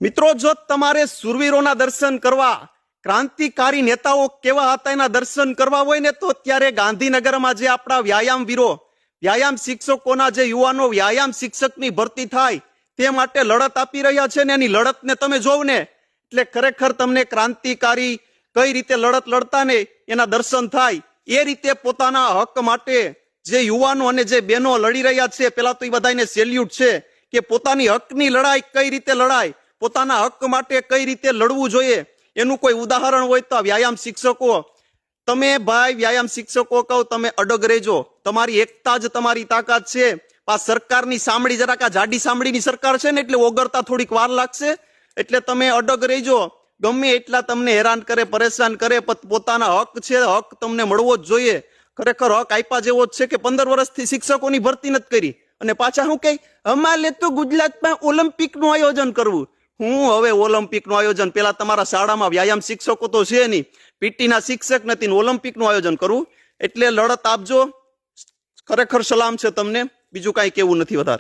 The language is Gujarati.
મિત્રો, જો તમારે સુરવીરોના દર્શન કરવા, ક્રાંતિકારી નેતાઓ કેવા હતા એના દર્શન કરવા હોય ને, તો અત્યારે ગાંધીનગરમાં જે આપણા વ્યાયામ વીરો, વ્યાયામ શિક્ષકોના જે યુવાનો વ્યાયામ શિક્ષકની ભરતી થાય તે માટે લડત આપી રહ્યા છે ને, એની લડતને તમે જોવ ને એટલે ખરેખર તમને ક્રાંતિકારી કઈ રીતે લડત લડતા ને એના દર્શન થાય. એ રીતે પોતાના હક માટે જે યુવાનો અને જે બહેનો લડી રહ્યા છે, પેલા તો એ બધાને સેલ્યુટ છે કે પોતાની હકની લડાઈ કઈ રીતે લડાય, પોતાના હક માટે કઈ રીતે લડવું જોઈએ એનું કોઈ ઉદાહરણ હોય તો વ્યાયામ શિક્ષકો. તમે ભાઈ વ્યાયામ શિક્ષકો કહો, તમે અડગ રહેજો, તમારી એકતા જ તમારી તાકાત છે. આ સરકારની સાંભળી જરાક આ જાડી સાંભળીની સરકાર છે ને એટલે ઓગળતા થોડીક વાર લાગશે, એટલે તમે અડગ રહેજો. ગમે એટલા તમને હેરાન કરે, પરેશાન કરે, પોતાના હક છે, હક તમને મળવો જ જોઈએ. ખરેખર હક આપ્યા જેવો જ છે કે 15 વર્ષથી શિક્ષકોની ભરતી નથી કરી અને પાછા શું કહે, અમારે તો ગુજરાતમાં ઓલિમ્પિક નું આયોજન કરવું. હું હવે ઓલિમ્પિક નું આયોજન, પેલા તમારા શાળામાં વ્યાયામ શિક્ષકો તો છે નહીં, પીટી ના શિક્ષક નથી, ઓલિમ્પિક નું આયોજન કરવું. એટલે લડત આપજો, ખરેખર સલામ છે તમને, બીજું કાંઈ કેવું નથી વધારે.